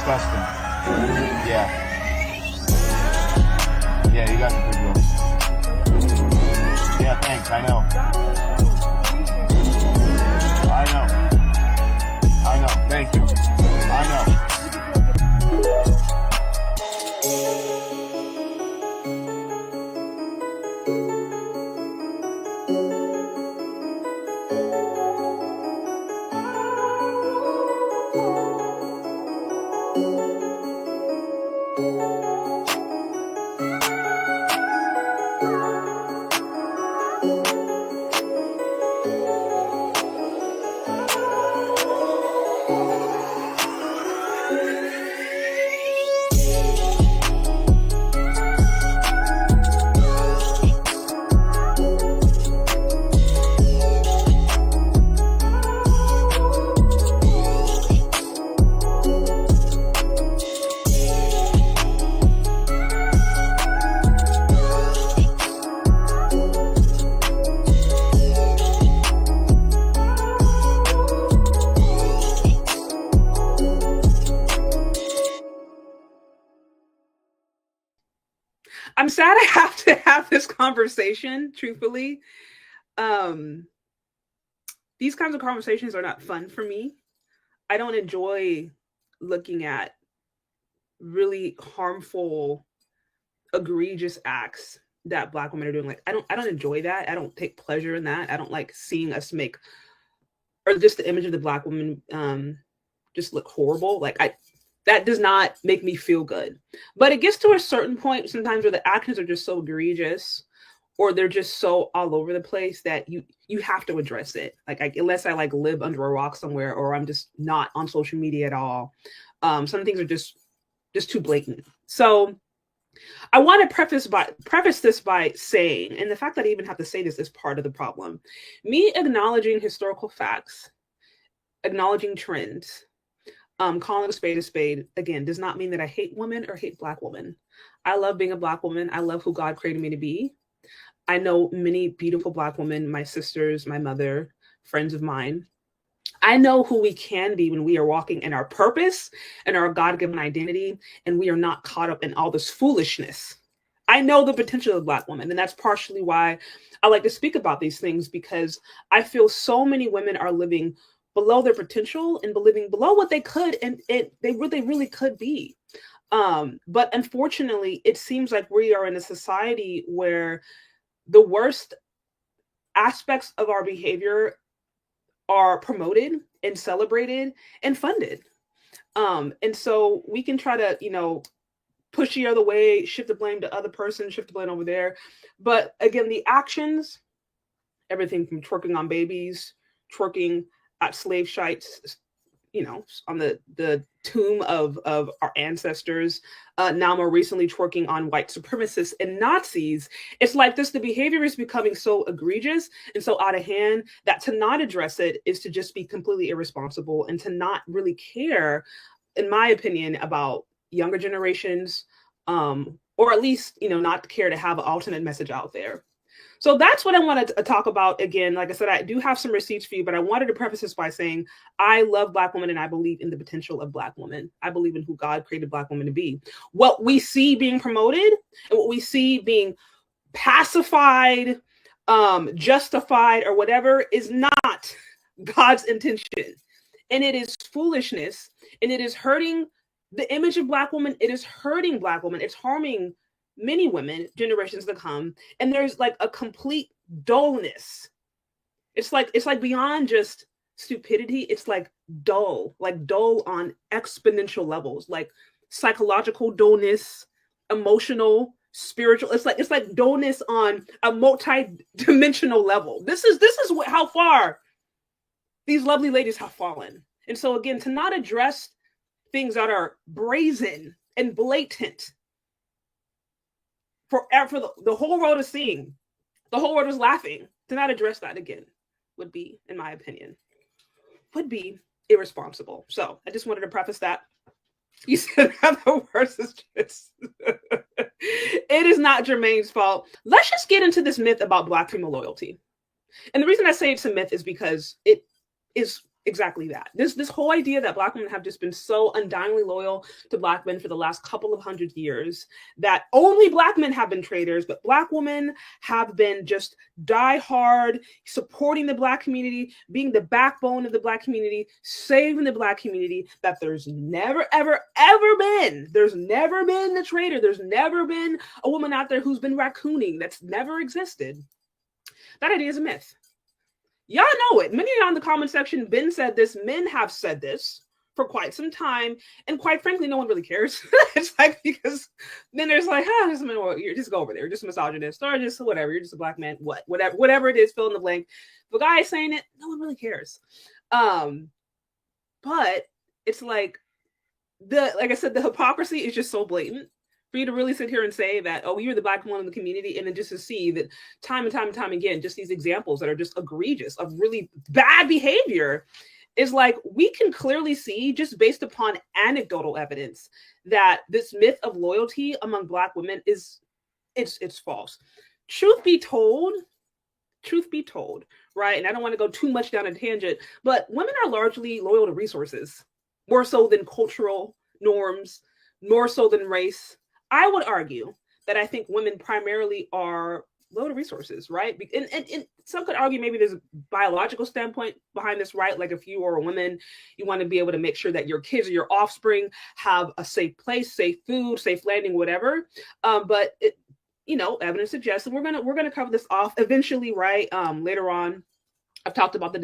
disgusting. Yeah. Yeah, you guys are pretty gross. Yeah, thanks. I know. I know. Thank you. I know. I'm sad I have to have this conversation, truthfully. These kinds of conversations are not fun for me. I don't enjoy looking at really harmful, egregious acts that Black women are doing. Like, I don't enjoy that. I don't take pleasure in that. I don't like seeing us make, or just the image of the Black woman just look horrible. Like, that does not make me feel good. But it gets to a certain point sometimes where the actions are just so egregious, or they're just so all over the place that you have to address it. Like, unless I like live under a rock somewhere, or I'm just not on social media at all. Some things are just too blatant. So I want to preface this by saying, and the fact that I even have to say this is part of the problem. Me acknowledging historical facts, acknowledging trends, calling a spade, again, does not mean that I hate women or hate Black women. I love being a Black woman. I love who God created me to be. I know many beautiful Black women, my sisters, my mother, friends of mine. I know who we can be when we are walking in our purpose and our God-given identity, and we are not caught up in all this foolishness. I know the potential of Black women, and that's partially why I like to speak about these things, because I feel so many women are living below their potential and living below what they could, and they really could be. But unfortunately, it seems like we are in a society where the worst aspects of our behavior are promoted and celebrated and funded. And so we can try to, push the other way, shift the blame to other person, shift the blame over there. But again, the actions, everything from twerking on babies, twerking at slave sites, on the tomb of our ancestors, now more recently twerking on white supremacists and Nazis. It's like this, the behavior is becoming so egregious and so out of hand that to not address it is to just be completely irresponsible and to not really care, in my opinion, about younger generations, or at least, not care to have an alternate message out there. So that's what I wanted to talk about. Again, like I said, I do have some receipts for you, but I wanted to preface this by saying I love Black women and I believe in the potential of Black women. I believe in who God created Black women to be. What we see being promoted and what we see being pacified, justified, or whatever is not God's intention. And it is foolishness, and it is hurting the image of Black women. It is hurting Black women. It's harming many women, generations to come, and there's like a complete dullness. It's like beyond just stupidity. It's like dull on exponential levels, like psychological dullness, emotional, spiritual. It's like dullness on a multi-dimensional level. This is how far these lovely ladies have fallen. And so again, to not address things that are brazen and blatant for the whole world is seeing, the whole world is laughing, to not address that again would be, in my opinion, would be irresponsible. So I just wanted to preface that. You said that the worst is just, it is not Jermaine's fault. Let's just get into this myth about Black female loyalty. And the reason I say it's a myth is because it is exactly that. This whole idea that Black women have just been so undyingly loyal to Black men for the last couple of hundred years, that only Black men have been traitors, but Black women have been just die hard, supporting the Black community, being the backbone of the Black community, saving the Black community, that there's never, ever, ever been, there's never been a traitor. There's never been a woman out there who's been raccooning. That's never existed. That idea is a myth. Y'all know it. Many of y'all in the comment section, Ben said this, men have said this for quite some time. And quite frankly, no one really cares. It's like, because then there's like, you're just go over there. You're just a misogynist or just whatever. You're just a Black man. Whatever it is, fill in the blank. The guy is saying it, no one really cares. But it's like I said, the hypocrisy is just so blatant. For you to really sit here and say that, oh, you're the Black one in the community, and then just to see that time and time and time again, just these examples that are just egregious of really bad behavior, is like, we can clearly see, just based upon anecdotal evidence, that this myth of loyalty among Black women it's false. Truth be told, right? And I don't want to go too much down a tangent, but women are largely loyal to resources, more so than cultural norms, more so than race. I would argue that I think women primarily are low to resources, right? And some could argue maybe there's a biological standpoint behind this, right? Like if you are a woman, you want to be able to make sure that your kids or your offspring have a safe place, safe food, safe landing, whatever. But evidence suggests, and we're gonna cover this off eventually, right? Later on. I've talked about the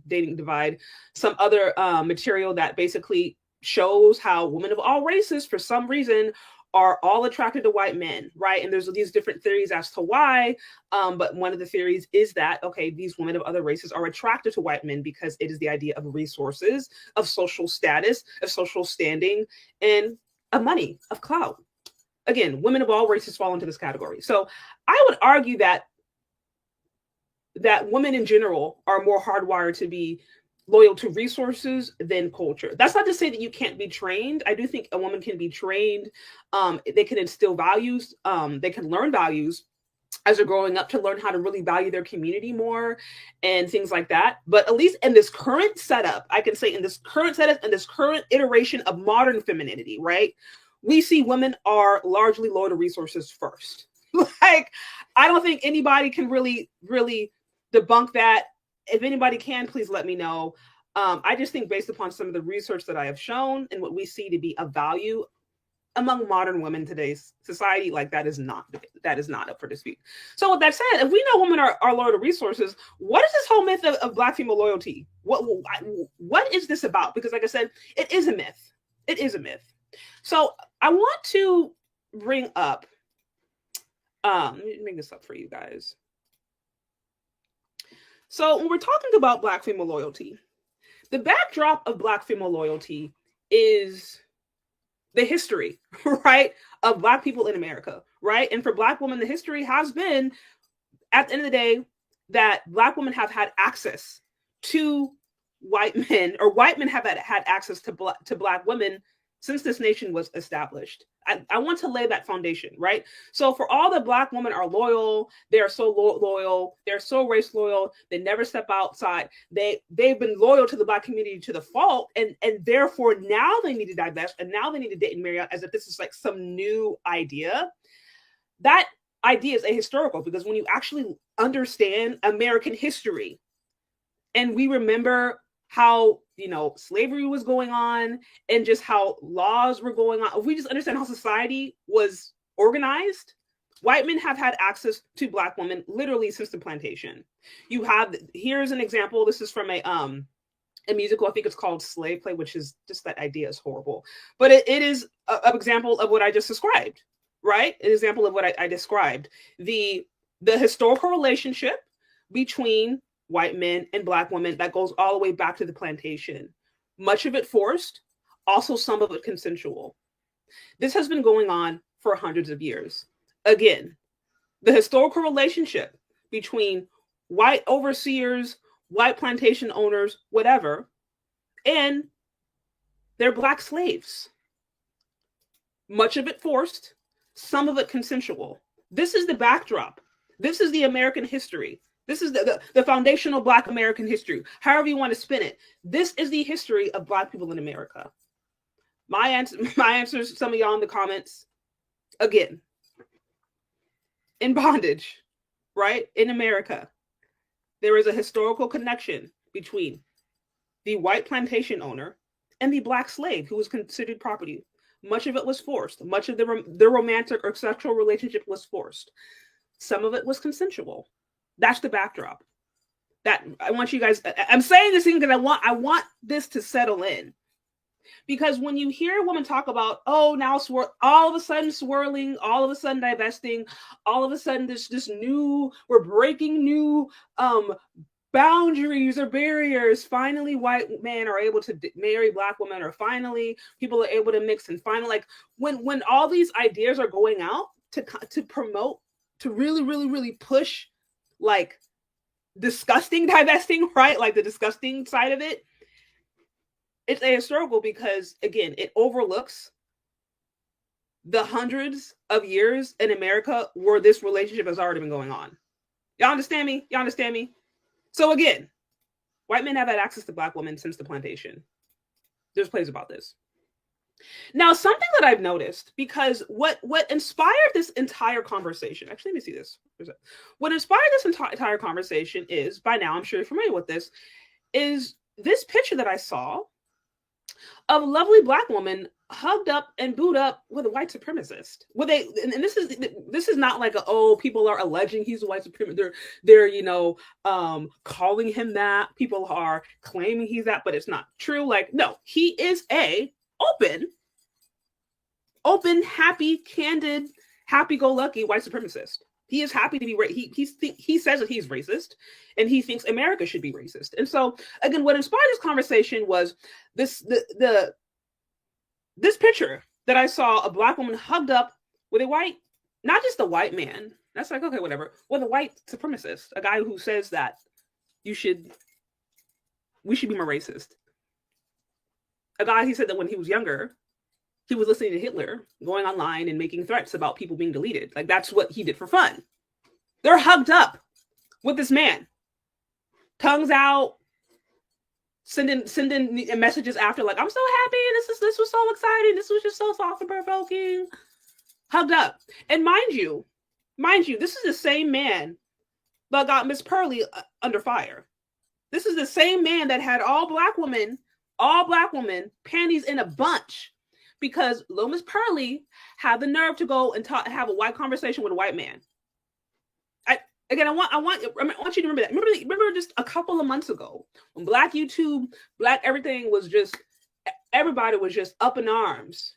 dating divide, some other material that basically shows how women of all races, for some reason, are all attracted to white men, right? And there's these different theories as to why, but one of the theories is that, okay, these women of other races are attracted to white men because it is the idea of resources, of social status, of social standing, and of money, of clout. Again, women of all races fall into this category. So I would argue that women in general are more hardwired to be loyal to resources than culture. That's not to say that you can't be trained. I do think a woman can be trained. They can instill values. They can learn values as they're growing up, to learn how to really value their community more and things like that. But at least in this current setup, I can say in this current setup and this current iteration of modern femininity, right? We see women are largely loyal to resources first. Like, I don't think anybody can really debunk that. If anybody can, please let me know. I just think based upon some of the research that I have shown and what we see to be of value among modern women in today's society, like that is not up for dispute. So with that said, if we know women are loyal to resources, what is this whole myth of Black female loyalty? What is this about? Because like I said, it is a myth. It is a myth. So I want to bring up, let me bring this up for you guys. So when we're talking about Black female loyalty, the backdrop of Black female loyalty is the history, right, of Black people in America, right? And for Black women, the history has been, at the end of the day, that Black women have had access to white men, or white men have had access to Black women since this nation was established. I want to lay that foundation, right? So for all the Black women are loyal, they are so loyal, they're so race loyal, they never step outside. They've been loyal to the Black community to the fault, and therefore now they need to divest, and now they need to date and marry out as if this is like some new idea. That idea is ahistorical, because when you actually understand American history, and we remember how slavery was going on and just how laws were going on, if we just understand how society was organized, white men have had access to Black women literally since the plantation. Here's an example. This is from a musical, I think it's called Slave Play, which is just, that idea is horrible. But it is an example of what I just described, right? An example of what I described. The historical relationship between white men and Black women that goes all the way back to the plantation. Much of it forced, also some of it consensual. This has been going on for hundreds of years. Again, the historical relationship between white overseers, white plantation owners, whatever, and their Black slaves. Much of it forced, some of it consensual. This is the backdrop. This is the American history. This is the foundational Black American history. However you want to spin it. This is the history of Black people in America. My answers, some of y'all in the comments, again, in bondage, right? In America, there is a historical connection between the white plantation owner and the Black slave who was considered property. Much of it was forced. Much of the romantic or sexual relationship was forced. Some of it was consensual. That's the backdrop. That I want you guys, I'm saying this thing because I want this to settle in. Because when you hear a woman talk about, oh, now all of a sudden swirling, all of a sudden divesting, all of a sudden this new, we're breaking new boundaries or barriers. Finally, white men are able to marry Black women, or finally people are able to mix, and finally, like when all these ideas are going out to promote, to really push like disgusting divesting, right? Like the disgusting side of it. It's ahistorical because, again, it overlooks the hundreds of years in America where this relationship has already been going on. Y'all understand me? Y'all understand me? So again, white men have had access to Black women since the plantation. There's plays about this. Now, something that I've noticed, because what inspired this entire conversation, actually, let me see this. What inspired this entire conversation is, by now, I'm sure you're familiar with this, is this picture that I saw of a lovely Black woman hugged up and booed up with a white supremacist. And this is not like people are alleging he's a white supremacist. They're calling him that. People are claiming he's that, but it's not true. Like, no, he is a open, happy, candid, happy-go-lucky white supremacist. He is happy to be he says that he's racist, and he thinks America should be racist. And so, again, what inspired this conversation was this picture that I saw, a Black woman hugged up with a white, not just a white man. That's like, okay, whatever. With a white supremacist, a guy who says that we should be more racist. A guy, he said that when he was younger, he was listening to Hitler, going online and making threats about people being deleted. Like, that's what he did for fun. They're hugged up with this man. Tongues out, sending messages after, like, I'm so happy. This was so exciting. This was just so thought provoking. Hugged up. And mind you, this is the same man that got Miss Pearly under fire. This is the same man that had all black women, panties in a bunch, because Lil Miss Pearly had the nerve to go and have a white conversation with a white man. I want you to remember that. Remember just a couple of months ago when Black YouTube, Black everything was just, everybody was just up in arms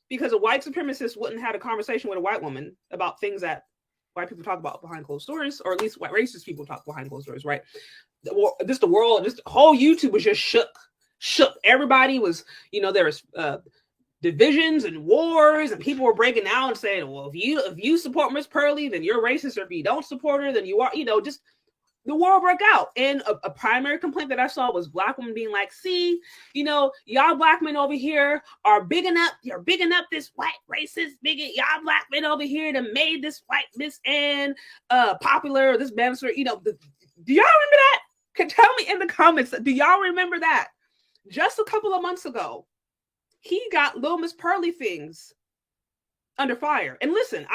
because a white supremacist wouldn't have a conversation with a white woman about things that white people talk about behind closed doors, or at least white racist people talk behind closed doors, right? The whole YouTube was just shook. Everybody was, there was divisions and wars, and people were breaking out and saying, well, if you support Miss Pearly, then you're racist, or if you don't support her, then you are, just the war broke out. And a primary complaint that I saw was Black women being like, see, y'all Black men over here are you're bigging up this white racist bigot. Y'all Black men over here that made this white Miss Ann popular, this minister, do y'all remember that? Tell me in the comments, do y'all remember that? Just a couple of months ago, he got Lil Miss Pearly things under fire. And listen,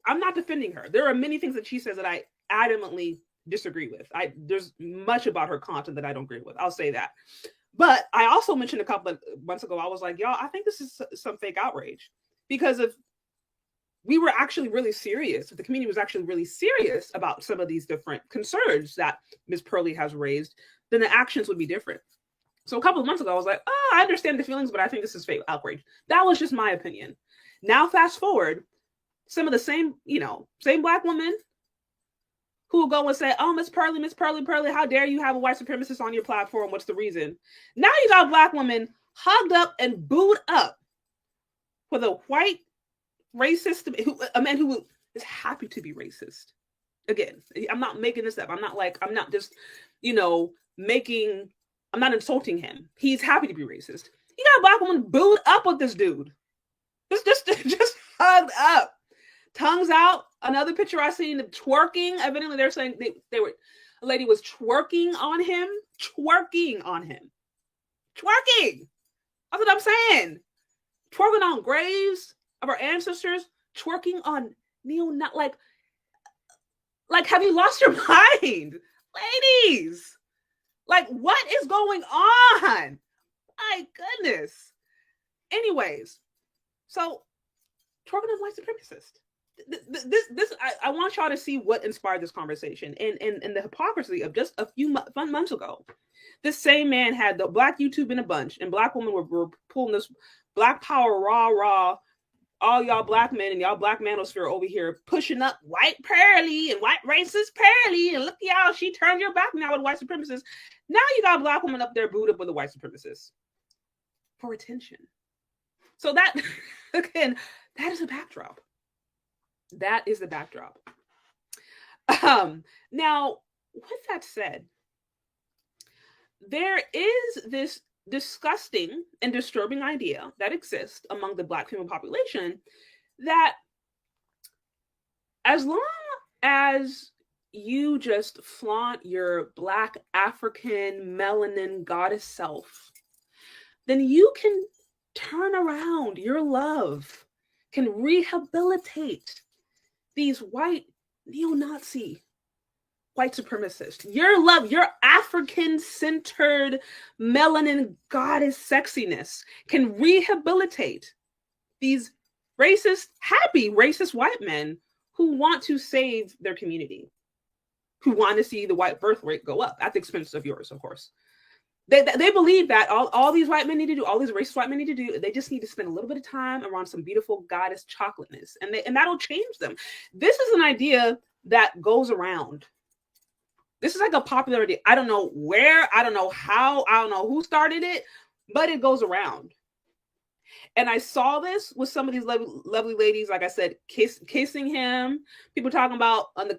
I'm not defending her. There are many things that she says that I adamantly disagree with. There's much about her content that I don't agree with. I'll say that. But I also mentioned a couple of months ago, I was like, y'all, I think this is some fake outrage. Because if we were actually really serious, if the community was actually really serious about some of these different concerns that Miss Pearly has raised, then the actions would be different. So a couple of months ago, I was like, I understand the feelings, but I think this is fake outrage. That was just my opinion. Now, fast forward, some of the same Black women who will go and say, oh, Miss Pearly, how dare you have a white supremacist on your platform? What's the reason? Now you got Black women hugged up and booed up with a white racist, a man who is happy to be racist. Again, I'm not making this up. I'm not just, I'm not insulting him. He's happy to be racist. You got a Black woman booed up with this dude. Just hugged up. tongues out. Another picture I seen of twerking. Evidently, they're saying they were, a lady was twerking on him. Twerking on him. Twerking. That's what I'm saying. Twerking on graves of our ancestors. Twerking on neo-Nazi. Like, have you lost your mind? Ladies, like, what is going on? My goodness. Anyways, so twerking on white supremacists. I want y'all to see what inspired this conversation and the hypocrisy of just a few months ago. This same man had the black YouTube in a bunch, and black women were pulling this black power raw. All y'all black men and y'all black manosphere over here pushing up white pearly and white racist pearly, and look y'all, she turned your back now with white supremacists. Now you got black women up there booed up with the white supremacists for attention. So that, again, that is a backdrop. That is the backdrop. Now, with that said, there is this disgusting and disturbing idea that exists among the black female population that as long as you just flaunt your black African melanin goddess self, then you can turn around your love, can rehabilitate these white neo-Nazi white supremacists. Your love, your African-centered melanin goddess sexiness can rehabilitate these racist, happy racist white men who want to save their community, who want to see the white birth rate go up at the expense of yours, of course. They believe that all these white men need to do, all these racist white men need to do, they just need to spend a little bit of time around some beautiful goddess chocolateness, and that'll change them. This is an idea that goes around. This is like a popular idea. I don't know where, I don't know how, I don't know who started it, but it goes around. And I saw this with some of these lovely ladies, like I said, kissing him. People talking about on the,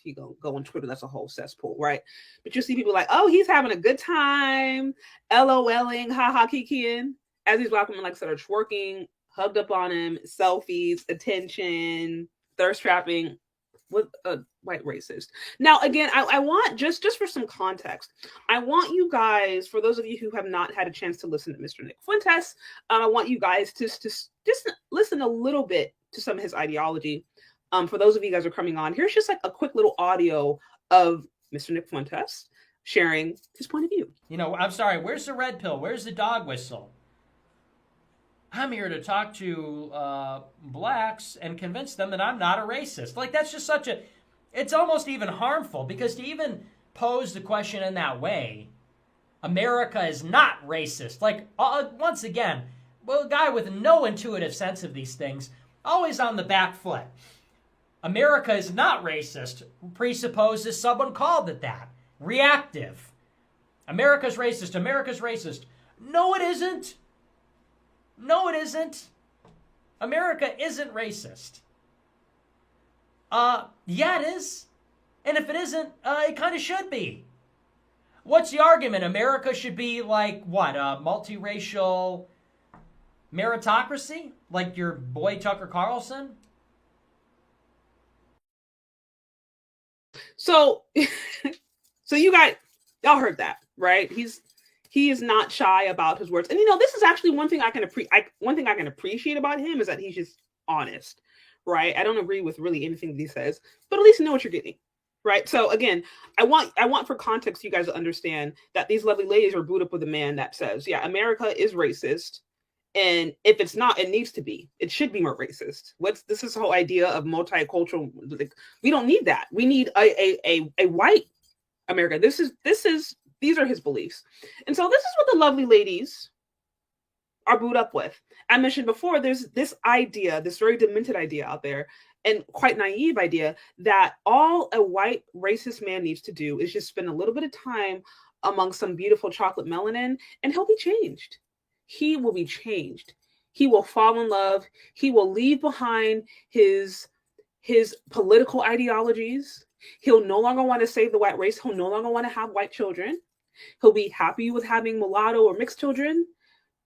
you go on Twitter, that's a whole cesspool, right? But you see people like, oh, he's having a good time, LOLing, haha, kikiing, as these black women, like I said, are twerking, hugged up on him, selfies, attention, thirst trapping with a white racist. Now, again, I want, just for some context, I want you guys, for those of you who have not had a chance to listen to Mr. Nick Fuentes, I want you guys to just listen a little bit to some of his ideology. For those of you guys who are coming on, here's just like a quick little audio of Mr. Nick Fuentes sharing his point of view. You know, I'm sorry, where's the red pill? Where's the dog whistle? I'm here to talk to blacks and convince them that I'm not a racist. Like, that's just such a, it's almost even harmful, because to even pose the question in that way, America is not racist. Like, once again, well, a guy with no intuitive sense of these things, always on the back foot. America is not racist presupposes someone called it that. Reactive. America's racist. America's racist. No, it isn't. No, it isn't. America isn't racist. Yeah, it is. And if it isn't, it kind of should be. What's the argument? America should be like, what, a multiracial meritocracy? Like your boy Tucker Carlson? So, so you guys, y'all heard that, right? He is not shy about his words. And, you know, this is actually one thing I can appreciate about him, is that he's just honest, right? I don't agree with really anything that he says, but at least you know what you're getting, right? So again, I want for context, you guys to understand that these lovely ladies are booed up with a man that says, yeah, America is racist. And if it's not, it needs to be. It should be more racist. This is the whole idea of multicultural. Like, we don't need that. We need a white America. These are his beliefs. And so this is what the lovely ladies are booed up with. I mentioned before, there's this idea, this very demented idea out there, and quite naive idea, that all a white racist man needs to do is just spend a little bit of time among some beautiful chocolate melanin, and he'll be changed. He will be changed. He will fall in love. He will leave behind his political ideologies. He'll no longer want to save the white race. He'll no longer want to have white children. He'll be happy with having mulatto or mixed children.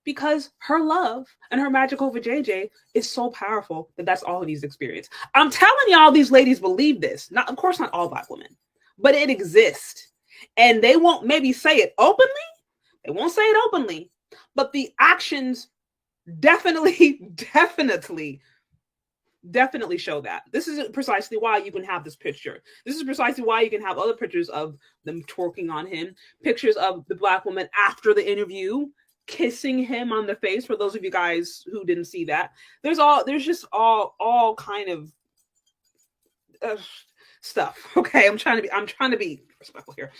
because her love and her magical vajayjay is so powerful that that's all it needs to experience. I'm telling y'all, these ladies believe this. Not, of course, not all Black women, but it exists. And they won't maybe say it openly. They won't say it openly, but the actions definitely show that. This is precisely why you can have this picture. This is precisely why you can have other pictures of them twerking on him, pictures of the Black woman after the interview kissing him on the face. For those of you guys who didn't see that, there's just all kind of stuff. Okay, I'm trying to be respectful here.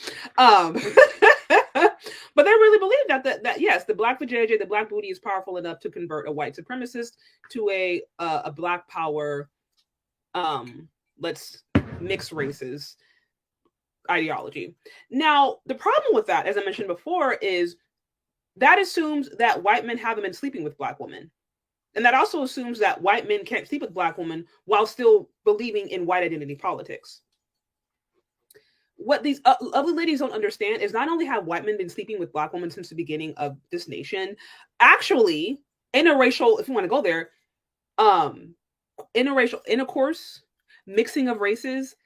But they really believe that yes, the Black vajayjay, the Black booty is powerful enough to convert a white supremacist to a Black power, let's mix races ideology. Now, the problem with that, as I mentioned before, is that assumes that white men haven't been sleeping with Black women. And that also assumes that white men can't sleep with Black women while still believing in white identity politics. What these lovely ladies don't understand is not only have white men been sleeping with Black women since the beginning of this nation, actually, interracial, if you want to go there, interracial intercourse, mixing of races,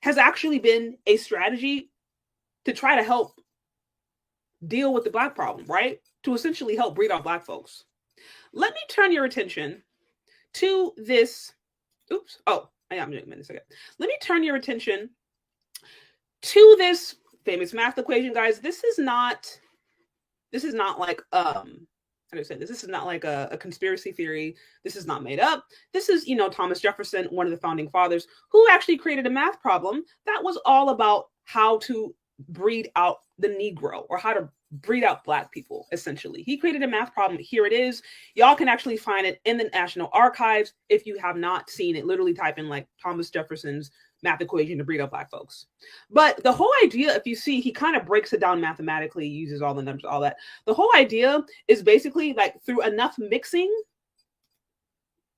has actually been a strategy to try to help deal with the Black problem, right? To essentially help breed out Black folks. Let me turn your attention to this. Oops. Oh, I'm doing a second. Let me turn your attention to this famous math equation, guys. This is not like how do I say this? This is not like a conspiracy theory. This is not made up. This is, Thomas Jefferson, one of the founding fathers, who actually created a math problem that was all about how to breed out the Negro, or how to breed out Black people, essentially. He created a math problem. Here it is. Y'all can actually find it in the National Archives if you have not seen it. Literally type in like Thomas Jefferson's math equation to breed out Black folks. But the whole idea, if you see, he kind of breaks it down mathematically, uses all the numbers, all that. The whole idea is basically like through enough mixing,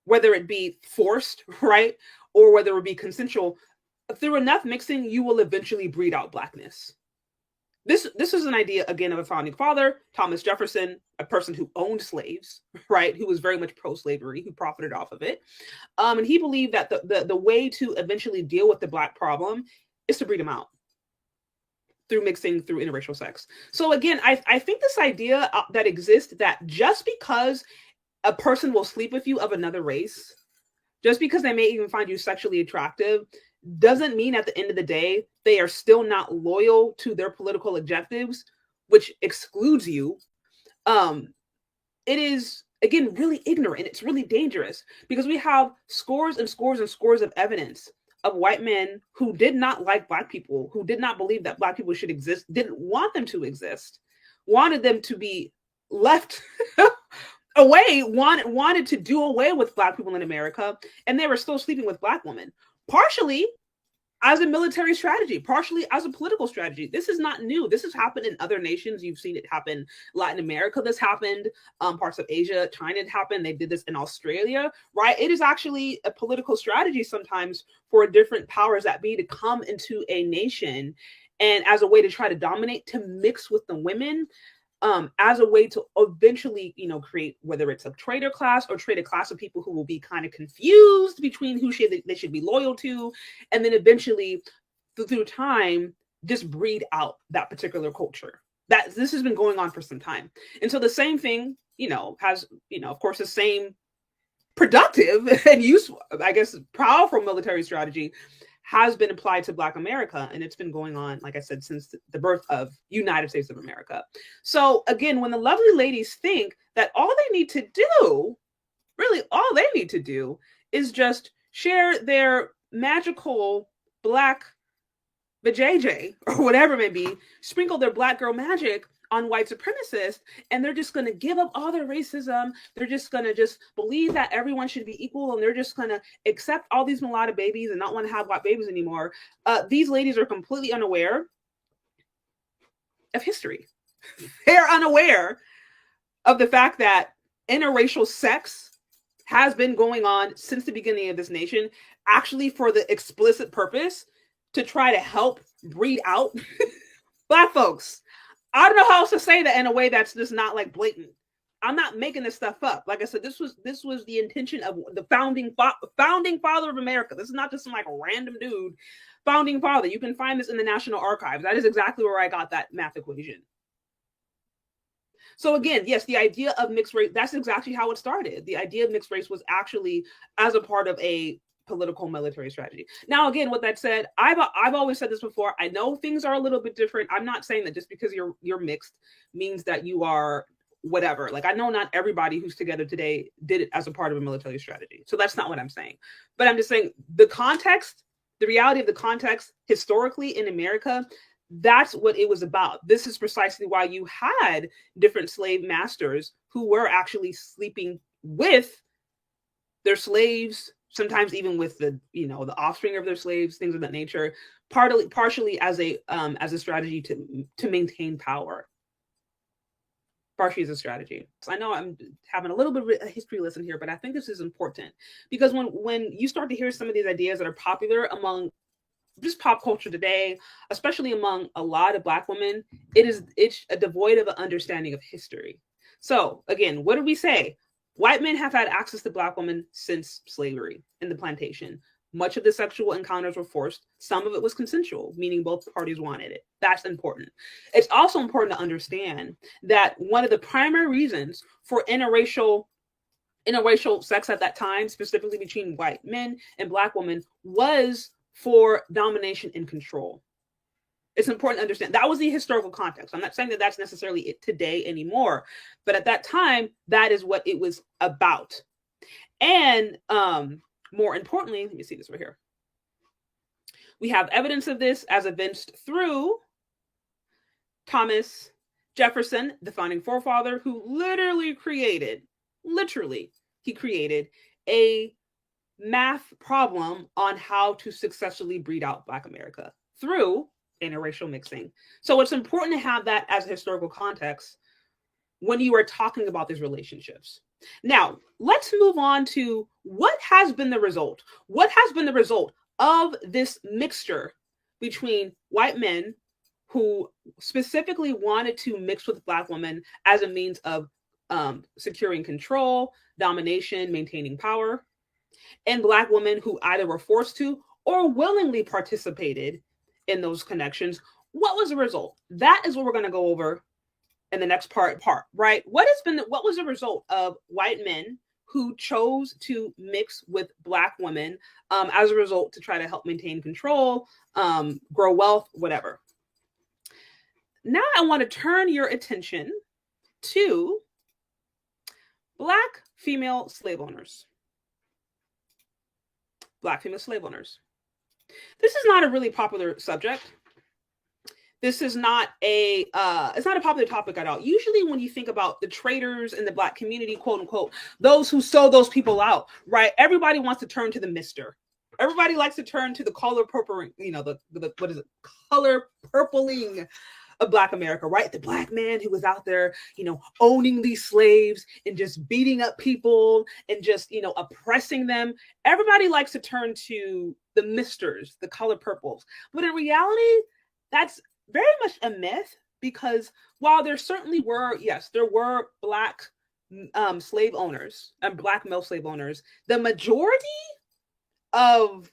whether it be forced, right, or whether it be consensual, through enough mixing, you will eventually breed out Blackness. This is an idea, again, of a founding father, Thomas Jefferson, a person who owned slaves, right, who was very much pro-slavery, who profited off of it. And he believed that the way to eventually deal with the Black problem is to breed them out through mixing, through interracial sex. So again, I think this idea that exists, that just because a person will sleep with you of another race, just because they may even find you sexually attractive, doesn't mean at the end of the day they are still not loyal to their political objectives, which excludes you. It is, again, really ignorant, and it's really dangerous, because we have scores and scores and scores of evidence of white men who did not like Black people, who did not believe that Black people should exist, didn't want them to exist, wanted them to be left away, wanted to do away with Black people in America, and they were still sleeping with Black women. Partially as a military strategy, partially as a political strategy. This is not new. This has happened in other nations. You've seen it happen in Latin America. This happened, parts of Asia, China, it happened. They did this in Australia, right? It is actually a political strategy sometimes for different powers that be to come into a nation, and as a way to try to dominate, to mix with the women, as a way to eventually, create, whether it's a traitor class or trade a class of people who will be kind of confused between who they should be loyal to, and then eventually, through time, just breed out that particular culture. This has been going on for some time. And so the same thing, has, of course, the same productive and useful, I guess, powerful military strategy has been applied to Black America, and it's been going on, like I said, since the birth of United States of America. So again, when the lovely ladies think that all they need to do, really all they need to do, is just share their magical Black vajayjay, or whatever it may be, sprinkle their Black girl magic on white supremacists, and they're just going to give up all their racism. They're just going to just believe that everyone should be equal, and they're just going to accept all these mulatto babies and not want to have white babies anymore. These ladies are completely unaware of history. They're unaware of the fact that interracial sex has been going on since the beginning of this nation, actually for the explicit purpose to try to help breed out Black folks. I don't know how else to say that in a way that's just not like blatant. I'm not making this stuff up. Like I said, this was the intention of the founding father of America. This is not just some like random dude. Founding father. You can find this in the National Archives. That is exactly where I got that math equation. So again, yes, the idea of mixed race, that's exactly how it started. The idea of mixed race was actually as a part of a political military strategy. Now, again, with that said, I've always said this before. I know things are a little bit different. I'm not saying that just because you're mixed means that you are whatever. Like, I know not everybody who's together today did it as a part of a military strategy. So that's not what I'm saying. But I'm just saying the context, the reality of the context historically in America, that's what it was about. This is precisely why you had different slave masters who were actually sleeping with their slaves, sometimes even with the offspring of their slaves, things of that nature, partially as a strategy to maintain power. Partially as a strategy. So I know I'm having a little bit of a history lesson here, but I think this is important because when you start to hear some of these ideas that are popular among just pop culture today, especially among a lot of Black women, it's a devoid of an understanding of history. So again, what did we say? White men have had access to Black women since slavery in the plantation. Much of the sexual encounters were forced. Some of it was consensual, meaning both parties wanted it. That's important. It's also important to understand that one of the primary reasons for interracial sex at that time, specifically between white men and Black women, was for domination and control. It's important to understand that was the historical context. I'm not saying that that's necessarily it today anymore, but at that time, that is what it was about. And more importantly, let me see this right here. We have evidence of this as evinced through Thomas Jefferson, the founding forefather, who literally created a math problem on how to successfully breed out Black America through interracial mixing. So it's important to have that as a historical context when you are talking about these relationships. Now, let's move on to what has been the result. What has been the result of this mixture between white men who specifically wanted to mix with Black women as a means of securing control, domination, maintaining power, and Black women who either were forced to or willingly participated in those connections? What was the result? That is what we're going to go over in the next part, right? What was the result of white men who chose to mix with Black women as a result to try to help maintain control, grow wealth, whatever? Now I want to turn your attention to Black female slave owners. Black female slave owners. This is not a really popular subject. This is not it's not a popular topic at all. Usually when you think about the traders in the Black community, quote unquote, those who sold those people out, right? Everybody wants to turn to the mister. Everybody likes to turn to the color purpling, color purpling of Black America, right? The Black man who was out there, owning these slaves and just beating up people and just, oppressing them. Everybody likes to turn to the misters, the color purples. But in reality, that's very much a myth, because while there certainly were, there were Black slave owners and Black male slave owners, the majority of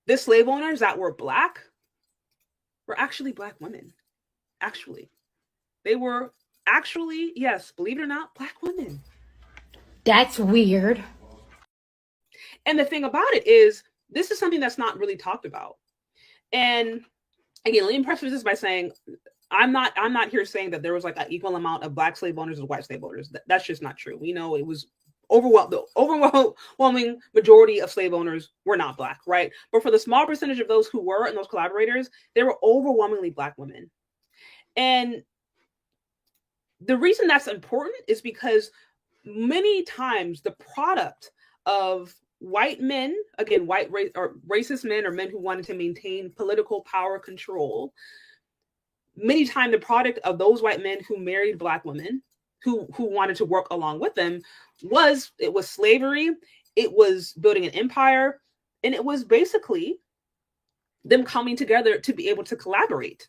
the slave owners that were Black were actually Black women. Actually, they were actually, yes, believe it or not, Black women. That's weird. And the thing about it is, this is something that's not really talked about. And again, let me preface this by saying, I'm not here saying that there was like an equal amount of Black slave owners as white slave owners. That's just not true. We know it was the overwhelming majority of slave owners were not Black, right? But for the small percentage of those who were and those collaborators, they were overwhelmingly Black women. And the reason that's important is because many times the product of white men, again, white race or racist men or men who wanted to maintain political power control, many times the product of those white men who married Black women who wanted to work along with them was slavery, it was building an empire, and it was basically them coming together to be able to collaborate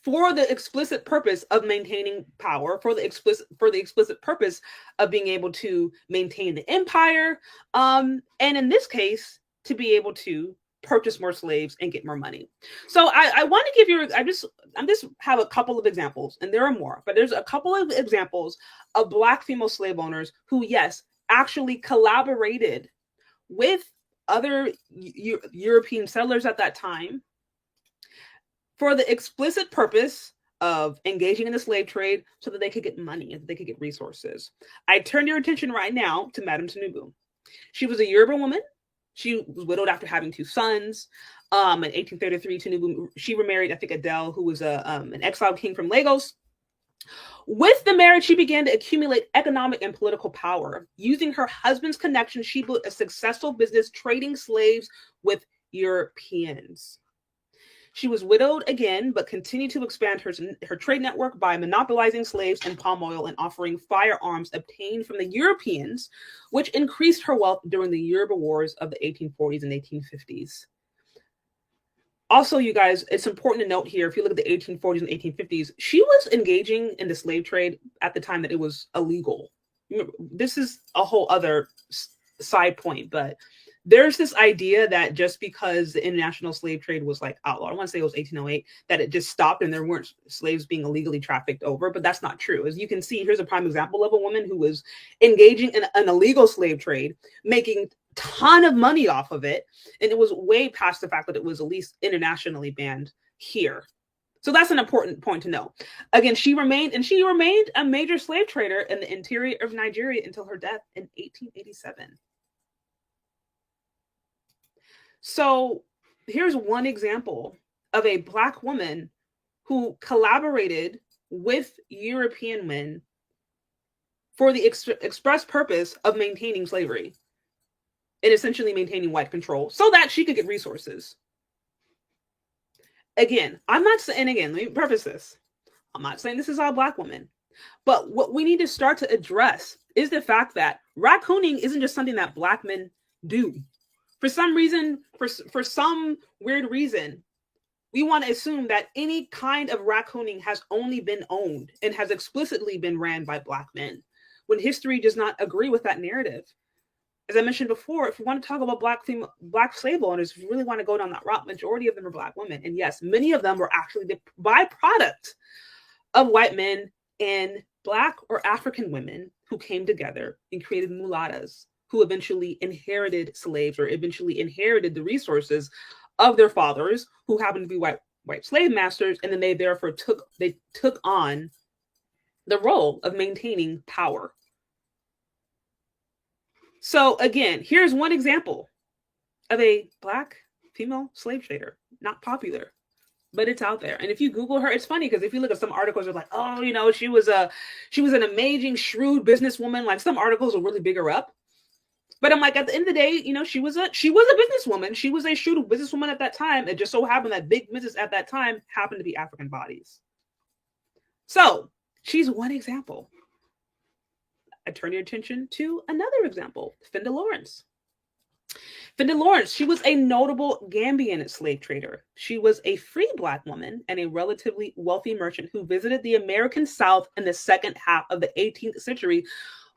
for the explicit purpose of maintaining power, for the explicit purpose of being able to maintain the empire, and in this case, to be able to purchase more slaves and get more money. So I want to give you, I just have a couple of examples, and there are more, but there's a couple of examples of Black female slave owners who, yes, actually collaborated with other European settlers at that time for the explicit purpose of engaging in the slave trade so that they could get money and they could get resources. I turn your attention right now to Madame Tinubu. She was a Yoruba woman. She was widowed after having 2 sons. In 1833, Tinubu, she remarried, I think, Adele, who was an exiled king from Lagos. With the marriage, she began to accumulate economic and political power. Using her husband's connections, she built a successful business trading slaves with Europeans. She was widowed again, but continued to expand her trade network by monopolizing slaves and palm oil and offering firearms obtained from the Europeans, which increased her wealth during the Yoruba Wars of the 1840s and 1850s. Also, you guys, it's important to note here, if you look at the 1840s and 1850s, she was engaging in the slave trade at the time that it was illegal. This is a whole other side point, but there's this idea that just because the international slave trade was like outlawed, I want to say it was 1808, that it just stopped and there weren't slaves being illegally trafficked over, but that's not true. As you can see, here's a prime example of a woman who was engaging in an illegal slave trade, making a ton of money off of it, and it was way past the fact that it was at least internationally banned here. So that's an important point to know. Again, she remained a major slave trader in the interior of Nigeria until her death in 1887. So here's one example of a Black woman who collaborated with European men for the express purpose of maintaining slavery and essentially maintaining white control so that she could get resources. Again, I'm not saying, let me preface this. I'm not saying this is all Black women, but what we need to start to address is the fact that raccooning isn't just something that Black men do. For some reason, for some weird reason, we want to assume that any kind of raccooning has only been owned and has explicitly been ran by Black men, when history does not agree with that narrative. As I mentioned before, if we want to talk about Black slave owners, if you really want to go down that route, majority of them are Black women. And yes, many of them were actually the byproduct of white men and Black or African women who came together and created mulattas, who eventually inherited slaves or eventually inherited the resources of their fathers, who happened to be white slave masters, and then they therefore took on the role of maintaining power. So again, here's one example of a Black female slave trader, not popular, but it's out there. And if you Google her, it's funny because if you look at some articles, they're like, oh, she was an amazing, shrewd businesswoman. Like some articles will really big her up. But I'm like, at the end of the day, she was a businesswoman. She was a shrewd businesswoman at that time. It just so happened that big business at that time happened to be African bodies. So she's one example. I turn your attention to another example, Fende Lawrence. Fende Lawrence, she was a notable Gambian slave trader. She was a free Black woman and a relatively wealthy merchant who visited the American South in the second half of the 18th century,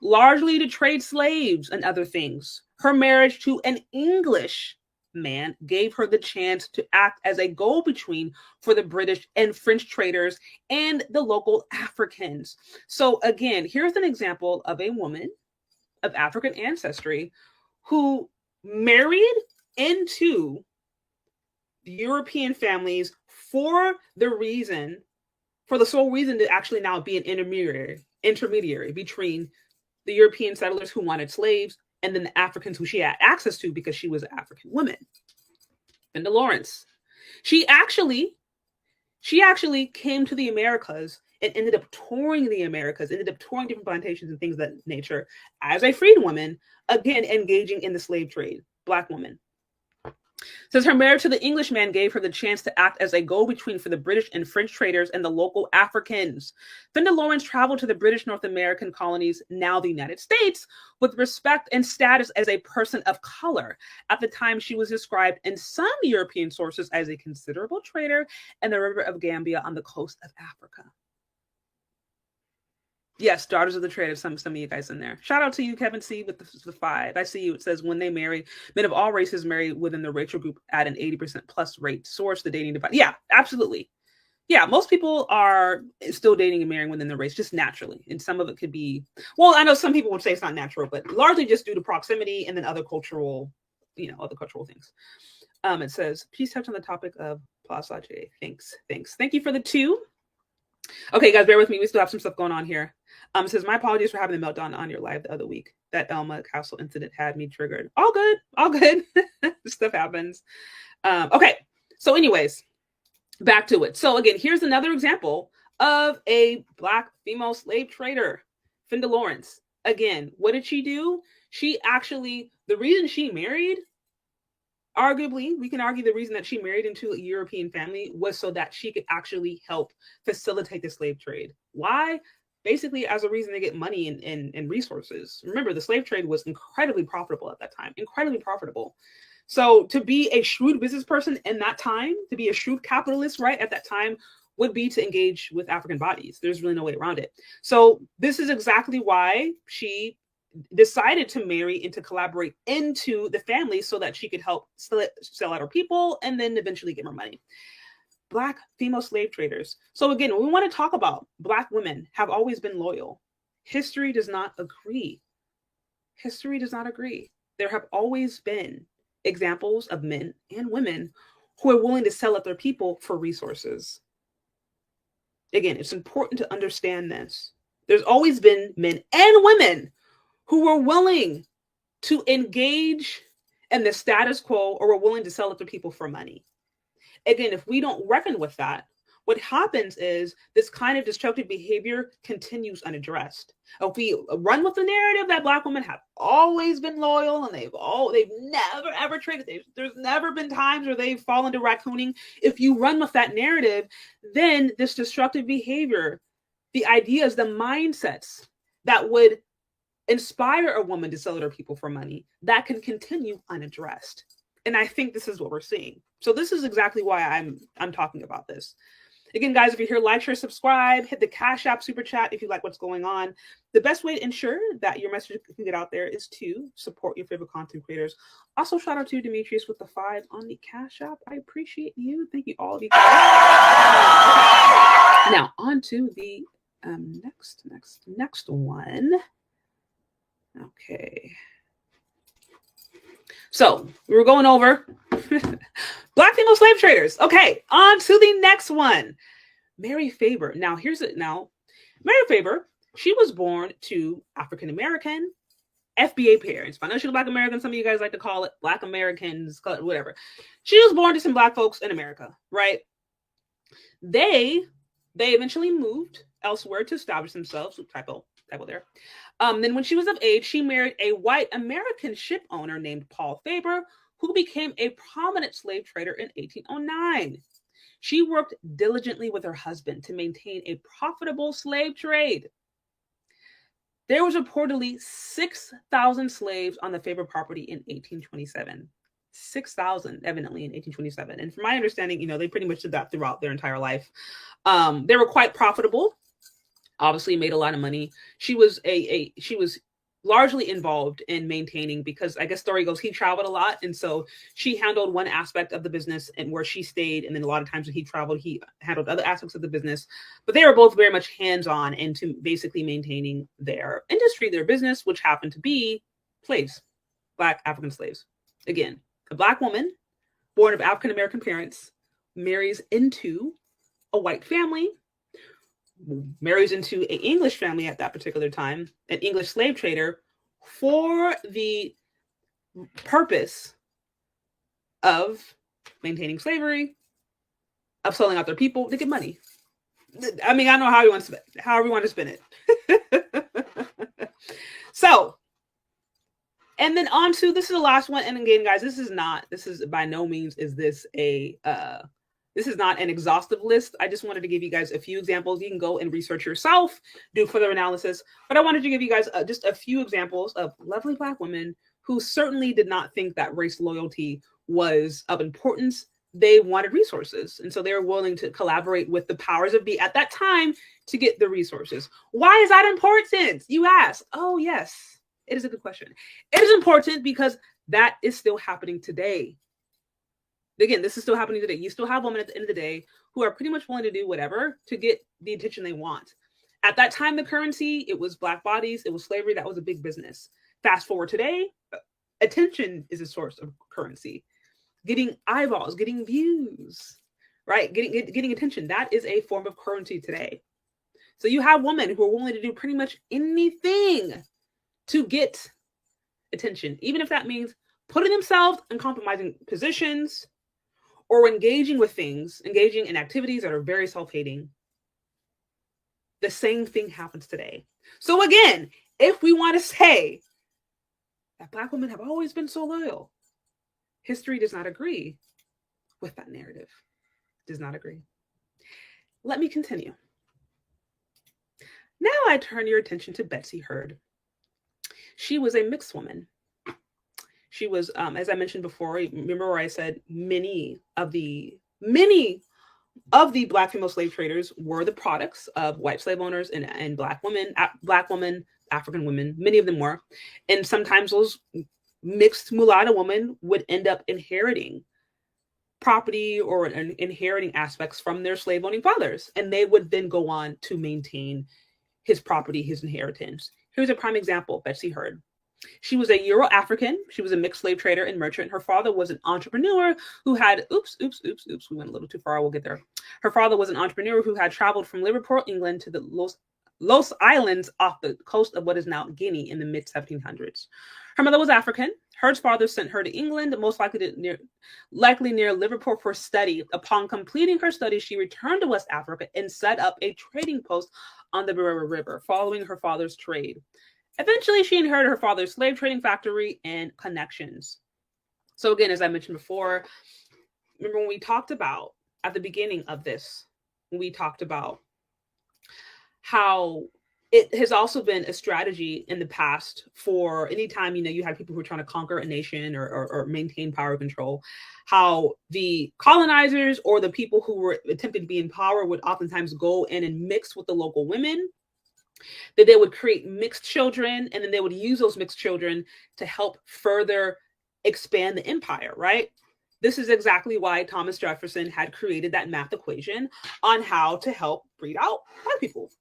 largely to trade slaves and other things. Her marriage to an English man gave her the chance to act as a go-between for the British and French traders and the local Africans. So again, here's an example of a woman of African ancestry who married into European families for the sole reason to actually now be an intermediary between the European settlers who wanted slaves and then the Africans who she had access to because she was an African woman. Fende Lawrence. She actually came to the Americas and ended up touring the Americas, ended up touring different plantations and things of that nature as a freed woman, again, engaging in the slave trade, Black woman. Says her marriage to the Englishman gave her the chance to act as a go-between for the British and French traders and the local Africans. Fende Lawrence traveled to the British North American colonies, now the United States, with respect and status as a person of color. At the time, she was described in some European sources as a considerable trader in the river of Gambia on the coast of Africa. Yes, daughters of the trade. Some of you guys in there. Shout out to you, Kevin C. with the 5. I see you. It says when they marry, men of all races marry within the racial group at an 80% plus rate. Source the dating divide. Yeah, absolutely. Yeah, most people are still dating and marrying within the race, just naturally. And some of it could be, well, I know some people would say it's not natural, but largely just due to proximity and then other cultural things. It says, please touch on the topic of Plaza J. Thanks. Thank you for the 2. Okay, guys, bear with me. We still have some stuff going on here. It says, my apologies for having the meltdown on your live the other week. That Elma Castle incident had me triggered. All good. Stuff happens. Okay, so anyways, back to it. So again, here's another example of a Black female slave trader, Fende Lawrence. Again, what did she do? She actually, the reason she married, arguably, we can argue the reason that she married into a European family was so that she could actually help facilitate the slave trade. Why? Basically, as a reason to get money and resources. Remember, the slave trade was incredibly profitable at that time, incredibly profitable. So to be a shrewd business person in that time, to be a shrewd capitalist, right, at that time, would be to engage with African bodies. There's really no way around it. So this is exactly why she decided to marry and to collaborate into the family so that she could help sell out her people and then eventually get more money. Black female slave traders. So again, when we want to talk about Black women have always been loyal. History does not agree. There have always been examples of men and women who are willing to sell out their people for resources. Again, it's important to understand this. There's always been men and women who were willing to engage in the status quo or were willing to sell it to people for money. Again, if we don't reckon with that, what happens is this kind of destructive behavior continues unaddressed. If we run with the narrative that Black women have always been loyal and they've never ever traded, there's never been times where they've fallen to raccooning. If you run with that narrative, then this destructive behavior, the ideas, the mindsets that would inspire a woman to sell her people for money, that can continue unaddressed. And I think this is what we're seeing. So this is exactly why I'm talking about this. Again, guys, if you're here, like, share, subscribe, hit the Cash App Super Chat if you like what's going on. The best way to ensure that your message can get out there is to support your favorite content creators. Also, shout out to Demetrius with the 5 on the Cash App. I appreciate you. Thank you, all of you guys. Now, on to the next one. Okay. So we were going over Black female slave traders. Okay, on to the next one. Mary Faber. Now, Mary Faber, she was born to African-American FBA parents, financial Black Americans. Some of you guys like to call it Black Americans, whatever. She was born to some Black folks in America, right? They eventually moved elsewhere to establish themselves. Typo there. Then when she was of age, she married a white American ship owner named Paul Faber, who became a prominent slave trader in 1809. She worked diligently with her husband to maintain a profitable slave trade. There was reportedly 6,000 slaves on the Faber property in 1827. 6,000 evidently in 1827. And from my understanding, they pretty much did that throughout their entire life. They were quite profitable. Obviously made a lot of money. She was largely involved in maintaining, because I guess story goes he traveled a lot, and so she handled one aspect of the business and where she stayed, and then a lot of times when he traveled, he handled other aspects of the business. But they were both very much hands-on into basically maintaining their industry, their business, which happened to be slaves, Black African slaves. Again, a Black woman born of African American parents marries into a white family, marries into an English family at that particular time, an English slave trader, for the purpose of maintaining slavery, of selling out their people to get money. I mean, I don't know how you want to spin it, however you want to spin it. So And then on to, this is the last one. And again, guys, this is by no means is this this is not an exhaustive list. I just wanted to give you guys a few examples. You can go and research yourself, do further analysis. But I wanted to give you guys just a few examples of lovely Black women who certainly did not think that race loyalty was of importance. They wanted resources. And so they were willing to collaborate with the powers of be at that time to get the resources. Why is that important? You ask. Oh, yes, it is a good question. It is important because that is still happening today. Again, this is still happening today. You still have women at the end of the day who are pretty much willing to do whatever to get the attention they want. At that time, the currency, it was Black bodies, it was slavery. That was a big business. Fast forward today, attention is a source of currency. Getting eyeballs, getting views, right? Getting attention. That is a form of currency today. So you have women who are willing to do pretty much anything to get attention, even if that means putting themselves in compromising positions, or engaging in activities that are very self-hating. The same thing happens today. So again, if we want to say that Black women have always been so loyal, history does not agree with that narrative. Does not agree. Let me continue. Now I turn your attention to Betsy Heard. She was a mixed woman. She was, as I mentioned before, remember where I said many of the Black female slave traders were the products of white slave owners and Black women, African women, many of them were. And sometimes those mixed mulatto women would end up inheriting property or inheriting aspects from their slave owning fathers. And they would then go on to maintain his property, his inheritance. Here's a prime example, Betsy Heard. She was a EuroAfrican. She was a mixed slave trader and merchant. Her father was an entrepreneur who had, we went a little too far. We'll get there. Her father was an entrepreneur who had traveled from Liverpool, England to the Los Islands off the coast of what is now Guinea in the mid 1700s. Her mother was African. Heard's father sent her to England, most likely near Liverpool for study. Upon completing her studies, she returned to West Africa and set up a trading post on the Faber River, following her father's trade. Eventually, she inherited her father's slave trading factory and connections. So again, as I mentioned before, remember when we talked about at the beginning of this, we talked about how it has also been a strategy in the past for anytime, you had people who are trying to conquer a nation or maintain power control, how the colonizers or the people who were attempting to be in power would oftentimes go in and mix with the local women, that they would create mixed children, and then they would use those mixed children to help further expand the empire, right? This is exactly why Thomas Jefferson had created that math equation on how to help breed out Black people.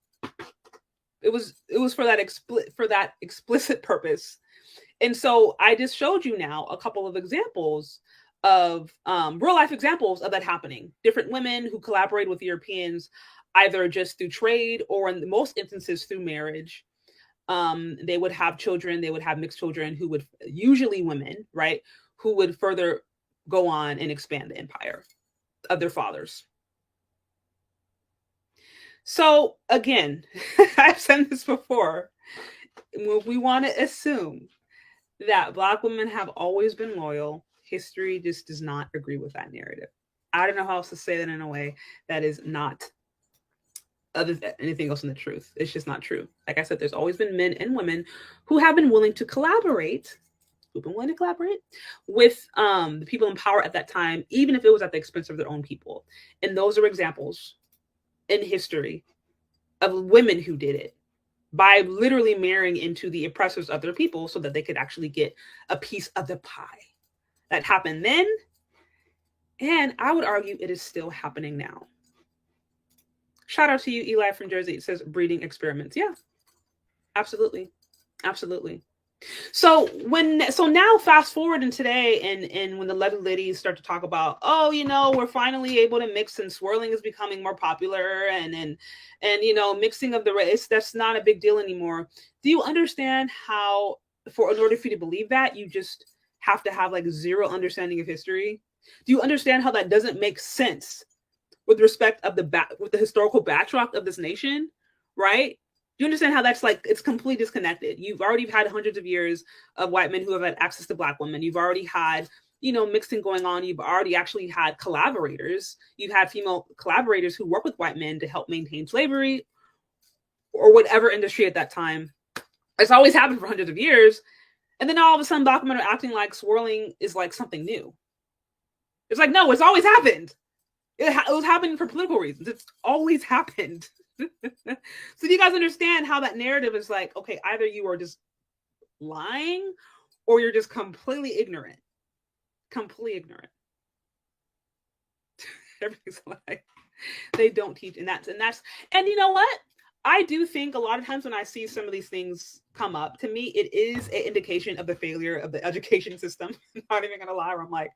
It was for that explicit purpose. And so I just showed you now a couple of examples of real life examples of that happening. Different women who collaborate with Europeans, either just through trade or in most instances through marriage. They would have children, they would have mixed children who would, usually women, right, who would further go on and expand the empire of their fathers. So again, I've said this before, we want to assume that Black women have always been loyal. History just does not agree with that narrative. I don't know how else to say that in a way that is not other than anything else in the truth. It's just not true. Like I said, there's always been men and women who have been willing to collaborate, with the people in power at that time, even if it was at the expense of their own people. And those are examples in history of women who did it by literally marrying into the oppressors of their people so that they could actually get a piece of the pie. That happened then, and I would argue it is still happening now. Shout out to you, Eli from Jersey. It says breeding experiments. Yeah, absolutely. Absolutely. So now fast forward in today, and when the lovely ladies start to talk about, we're finally able to mix and swirling is becoming more popular and mixing of the race, that's not a big deal anymore. Do you understand how, in order for you to believe that, you just have to have like zero understanding of history? Do you understand how that doesn't make sense with respect of with the historical backdrop of this nation, right? You understand how that's like, it's completely disconnected. You've already had hundreds of years of white men who have had access to black women. You've already had, mixing going on. You've already actually had collaborators. You've had female collaborators who work with white men to help maintain slavery or whatever industry at that time. It's always happened for hundreds of years. And then all of a sudden, black women are acting like swirling is like something new. It's like, no, it's always happened. It was happening for political reasons. It's always happened. So do you guys understand how that narrative is like, okay, either you are just lying or you're just completely ignorant. Completely ignorant. Everything's like, they don't teach. And you know what? I do think a lot of times when I see some of these things come up, to me, it is an indication of the failure of the education system. I'm not even going to lie. I'm like,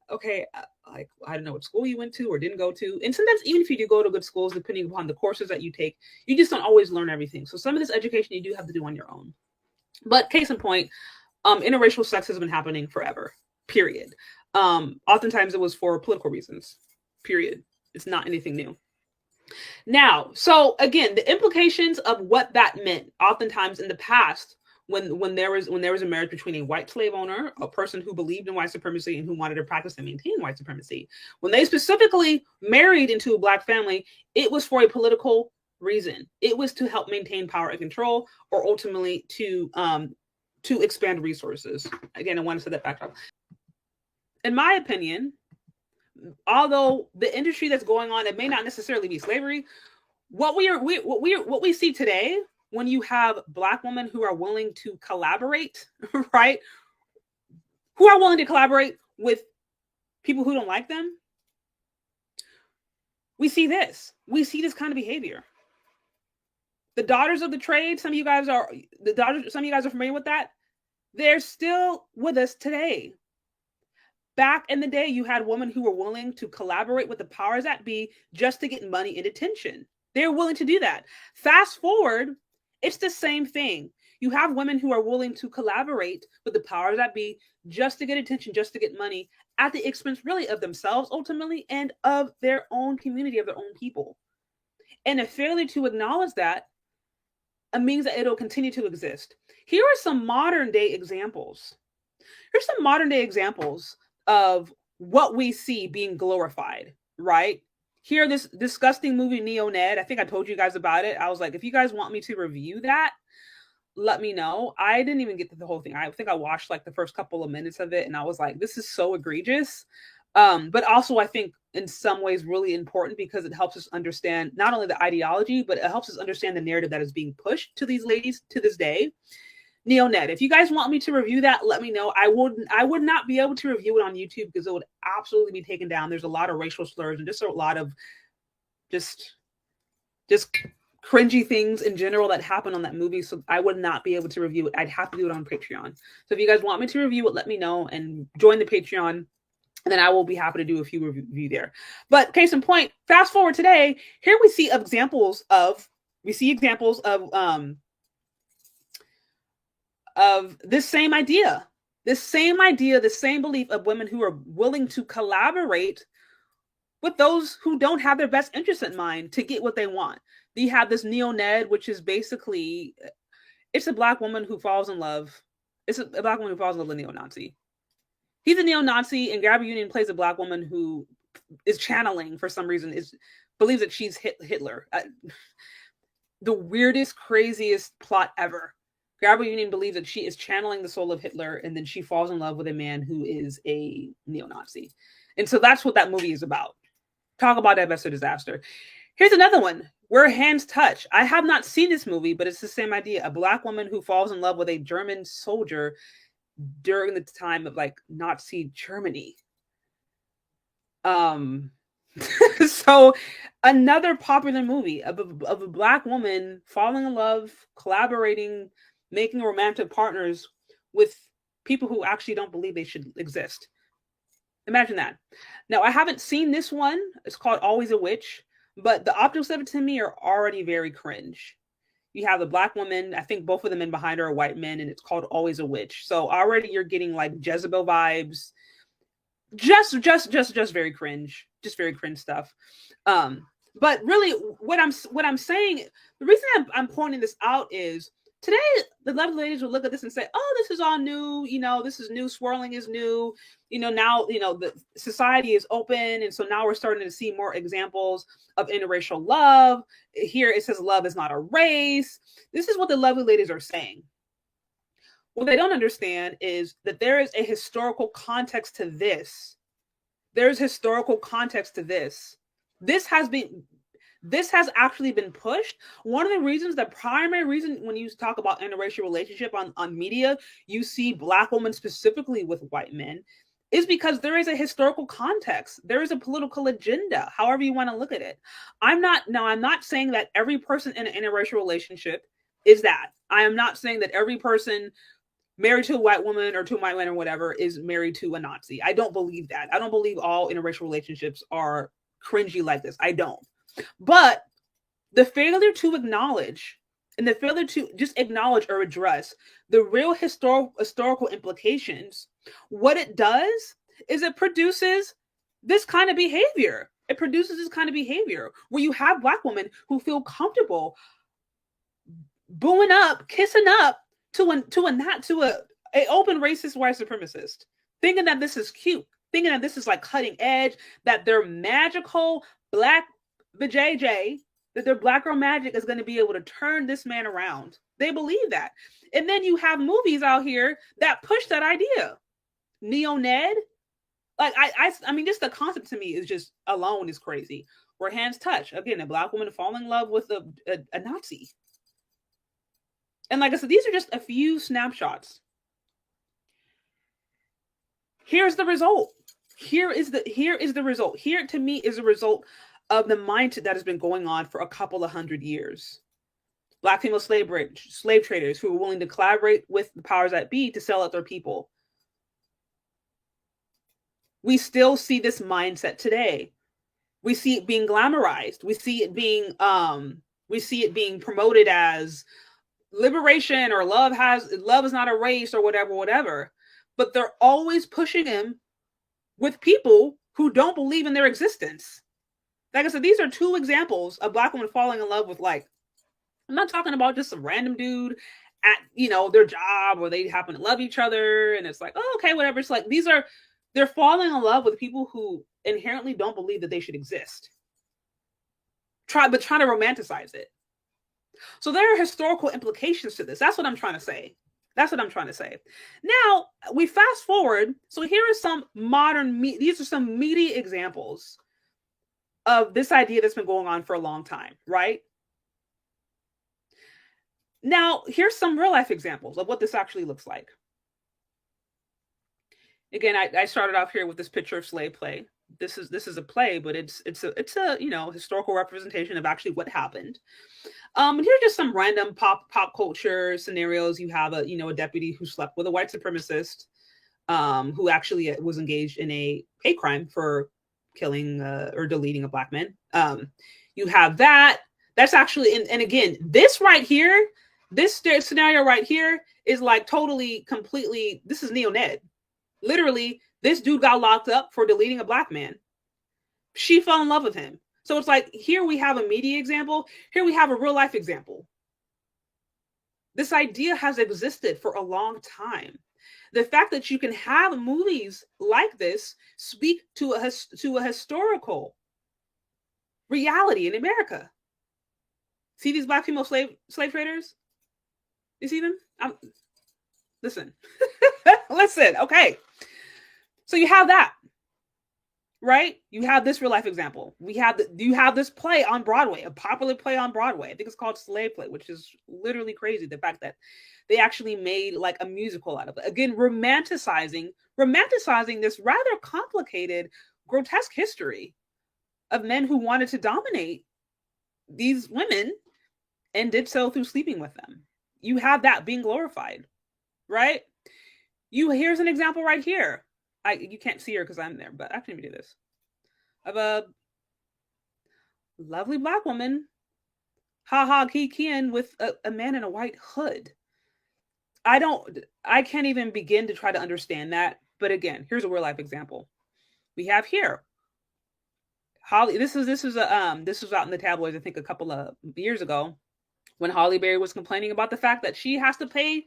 okay, like, I don't know what school you went to or didn't go to. And sometimes even if you do go to good schools, depending upon the courses that you take, you just don't always learn everything. So some of this education you do have to do on your own. But case in point, interracial sex has been happening forever, period. Oftentimes it was for political reasons, period. It's not anything new. Now, so again, the implications of what that meant, oftentimes in the past, when there was a marriage between a white slave owner, a person who believed in white supremacy and who wanted to practice and maintain white supremacy, when they specifically married into a black family, it was for a political reason. It was to help maintain power and control, or ultimately to expand resources. Again, I want to set that back up. In my opinion, although the industry that's going on, it may not necessarily be slavery. What we see today, when you have black women who are willing to collaborate, right? Who are willing to collaborate with people who don't like them, we see this. We see this kind of behavior. The daughters of the trade, some of you guys are familiar with that. They're still with us today. Back in the day, you had women who were willing to collaborate with the powers that be just to get money and attention. They're willing to do that. Fast forward, it's the same thing. You have women who are willing to collaborate with the powers that be just to get attention, just to get money, at the expense really of themselves ultimately and of their own community, of their own people. And a failure to acknowledge that means that it'll continue to exist. Here are some modern day examples. Here's some modern day examples of what we see being glorified, right? Here, this disgusting movie, Neo Ned. I think I told you guys about it. I was like, if you guys want me to review that, let me know. I didn't even get to the whole thing. I think I watched like the first couple of minutes of it and I was like, this is so egregious. But also I think in some ways really important because it helps us understand not only the ideology, but it helps us understand the narrative that is being pushed to these ladies to this day. Neo Ned. If you guys want me to review that, let me know. I would not be able to review it on YouTube because it would absolutely be taken down. There's a lot of racial slurs and just a lot of just cringy things in general that happen on that movie. So I would not be able to review it. I'd have to do it on Patreon. So if you guys want me to review it, let me know and join the Patreon. And then I will be happy to do a few review there. But case in point, fast forward today, here we see examples of this same idea, the same belief of women who are willing to collaborate with those who don't have their best interests in mind to get what they want. You have this Neo Ned, which is basically, it's a black woman who falls in love. It's a black woman who falls in love with a neo-Nazi. He's a neo-Nazi, and Gambian Union plays a black woman who is channeling for some reason, believes that she's Hitler. The weirdest, craziest plot ever. Gambian Union believes that she is channeling the soul of Hitler, and then she falls in love with a man who is a neo-Nazi. And so that's what that movie is about. Talk about divestiture disaster. Here's another one, Where Hands Touch. I have not seen this movie, but it's the same idea. A black woman who falls in love with a German soldier during the time of like Nazi Germany. So another popular movie of a black woman falling in love, collaborating, making romantic partners with people who actually don't believe they should exist. Imagine that. Now, I haven't seen this one. It's called Always a Witch, but the optics of it to me are already very cringe. You have the black woman, I think both of the men behind her are white men, and it's called Always a Witch. So already you're getting like Jezebel vibes. Just very cringe. Just very cringe stuff. But really, what I'm saying, the reason I'm pointing this out is today the lovely ladies will look at this and say, "Oh, this is all new. You know, this is new. Swirling is new. You know, now the society is open, and so now we're starting to see more examples of interracial love. Here it says love is not a race. This is what the lovely ladies are saying. What they don't understand is that there is a historical context to this. There's historical context to this. This has actually been pushed. One of the reasons, the primary reason when you talk about interracial relationship on media, you see Black women specifically with white men, is because there is a historical context. There is a political agenda, however you want to look at it. I'm not saying that every person in an interracial relationship is that. I am not saying that every person married to a white woman or to a white man or whatever is married to a Nazi. I don't believe that. I don't believe all interracial relationships are cringy like this. I don't. But the failure to acknowledge and the failure to just acknowledge or address the real historical implications, what it does is it produces this kind of behavior. It produces this kind of behavior where you have Black women who feel comfortable booing up, kissing up to a open racist white supremacist, thinking that this is cute, thinking that this is like cutting edge, that their magical Black vajayjay, that their Black girl magic is going to be able to turn this man around. They believe that. And then you have movies out here that push that idea. Neo Ned, like I mean, just the concept to me is just alone is crazy. Where hands touch, again, a Black woman falling in love with a Nazi. And like I said, these are just a few snapshots. Here's the result. Here is the result. Here to me is a result of the mindset that has been going on for a couple of hundred years. Black female slave traders who were willing to collaborate with the powers that be to sell out their people. We still see this mindset today. We see it being glamorized. We see it being promoted as liberation or love is not a race or whatever. But they're always pushing him with people who don't believe in their existence. Like I said, these are two examples of Black women falling in love with, like, I'm not talking about just some random dude at, their job where they happen to love each other and it's like, oh, okay, whatever. It's like, they're falling in love with people who inherently don't believe that they should exist. Trying to romanticize it. So there are historical implications to this. That's what I'm trying to say. Now, we fast forward. So here are some these are some meaty examples of this idea that's been going on for a long time, right? Now, here's some real life examples of what this actually looks like. Again, I started off here with this picture of slave play. This is a play, but it's a historical representation of actually what happened. And here are just some random pop culture scenarios. You have a deputy who slept with a white supremacist, who actually was engaged in a hate crime for killing or deleting a Black man. You have that. That's actually, and again, this right here, this scenario right here is like totally, completely. This is Neo Ned. Literally, this dude got locked up for deleting a Black man. She fell in love with him. So it's like, here we have a media example. Here we have a real life example. This idea has existed for a long time. The fact that you can have movies like this speak to a historical reality in America. See these Black female slave traders? You see them? Listen. Listen, okay. So you have that, right? You have this real life example. You have this play on Broadway, a popular play on Broadway. I think it's called Slave Play, which is literally crazy. The fact that they actually made like a musical out of it. Again, romanticizing this rather complicated, grotesque history of men who wanted to dominate these women and did so through sleeping with them. You have that being glorified, right? Here's an example right here. You can't see her because I'm there, but actually let me do this. Of a lovely Black woman, kikiing with a man in a white hood. I can't even begin to try to understand that. But again, here's a real life example. We have here Holly, this was out in the tabloids, I think, a couple of years ago, when Holly Berry was complaining about the fact that she has to pay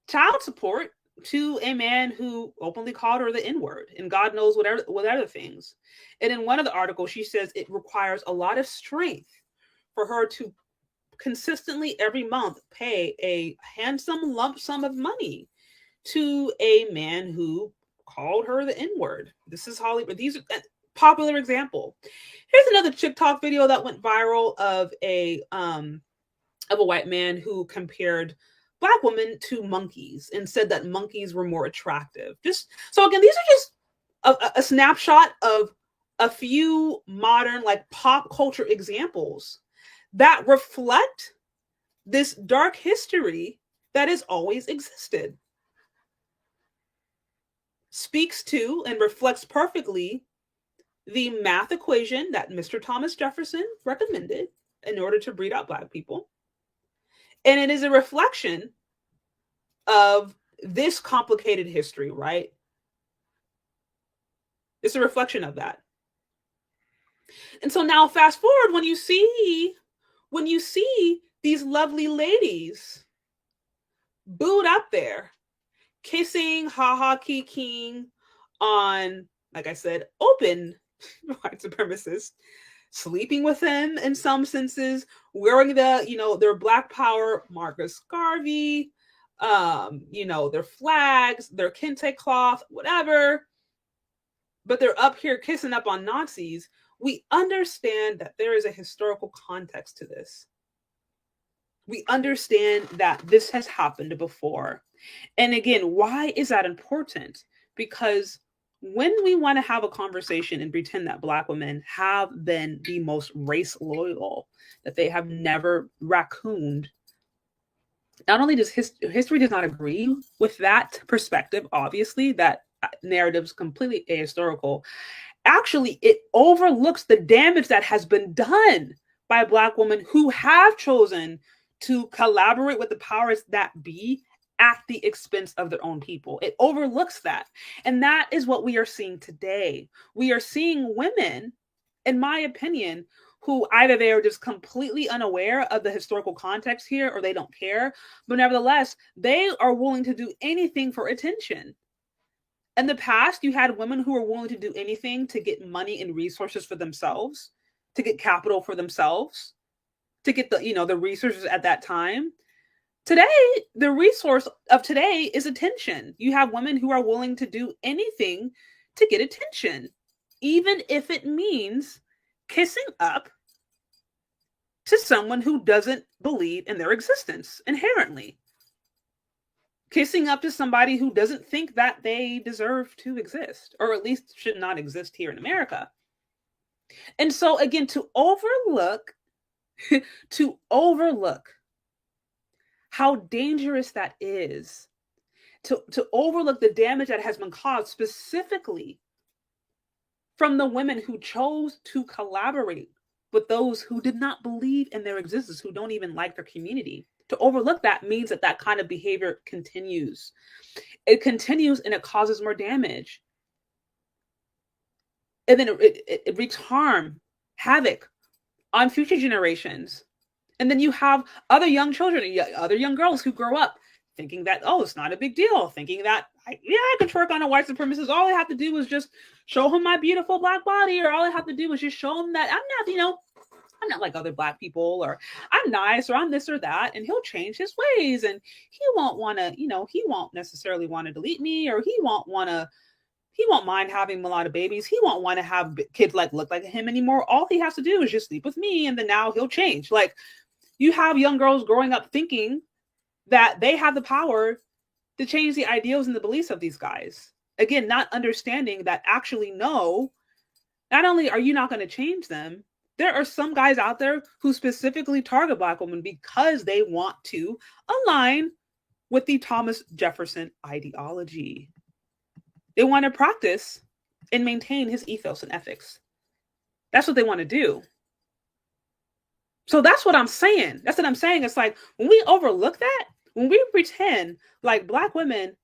child support to a man who openly called her the N-word and God knows what other things. And in one of the articles, she says it requires a lot of strength for her to consistently every month pay a handsome lump sum of money to a man who called her the N-word. This is Hollywood. These are a popular example. Here's another TikTok video that went viral of a white man who compared Black women to monkeys and said that monkeys were more attractive. Just so again, these are just a snapshot of a few modern like pop culture examples that reflect this dark history that has always existed. Speaks to and reflects perfectly the math equation that Mr. Thomas Jefferson recommended in order to breed out Black people. And it is a reflection of this complicated history, right? It's a reflection of that. And so now fast forward, when you see these lovely ladies booed up there, kissing, ha-ha, kikiing on, like I said, open white supremacists, sleeping with them in some senses, wearing their Black Power Marcus Garvey, their flags, their kente cloth, whatever, but they're up here kissing up on Nazis. We understand that there is a historical context to this. We understand that this has happened before. And again, why is that important? Because when we want to have a conversation and pretend that Black women have been the most race loyal, that they have never raccooned, not only does history does not agree with that perspective, obviously, that narrative is completely ahistorical. Actually, it overlooks the damage that has been done by Black women who have chosen to collaborate with the powers that be at the expense of their own people. It overlooks that. And that is what we are seeing today. We are seeing women, in my opinion, who either they are just completely unaware of the historical context here or they don't care, but nevertheless, they are willing to do anything for attention. In the past, you had women who were willing to do anything to get money and resources for themselves, to get capital for themselves, to get the resources at that time. Today, the resource of today is attention. You have women who are willing to do anything to get attention, even if it means kissing up to someone who doesn't believe in their existence inherently. Kissing up to somebody who doesn't think that they deserve to exist, or at least should not exist here in America. And so again, to overlook how dangerous that is, to overlook the damage that has been caused specifically from the women who chose to collaborate with those who did not believe in their existence, who don't even like their community. To overlook that means that kind of behavior continues. It continues and it causes more damage. And then it wreaks harm, havoc on future generations. And then you have other young children, other young girls who grow up thinking that, oh, it's not a big deal, thinking that, I can twerk on a white supremacist. All I have to do is just show him my beautiful Black body, or all I have to do is just show him that I'm not like other Black people, or I'm nice, or I'm this or that, and he'll change his ways, and he won't necessarily want to delete me, or he won't mind having a lot of babies. He won't want to have kids look like him anymore. All he has to do is just sleep with me, and then now he'll change. Like, you have young girls growing up thinking that they have the power to change the ideals and the beliefs of these guys. Again, not understanding that actually, no, not only are you not going to change them, there are some guys out there who specifically target Black women because they want to align with the Thomas Jefferson ideology. They want to practice and maintain his ethos and ethics. That's what they want to do. So that's what I'm saying. That's what I'm saying. It's like when we overlook that, when we pretend like Black women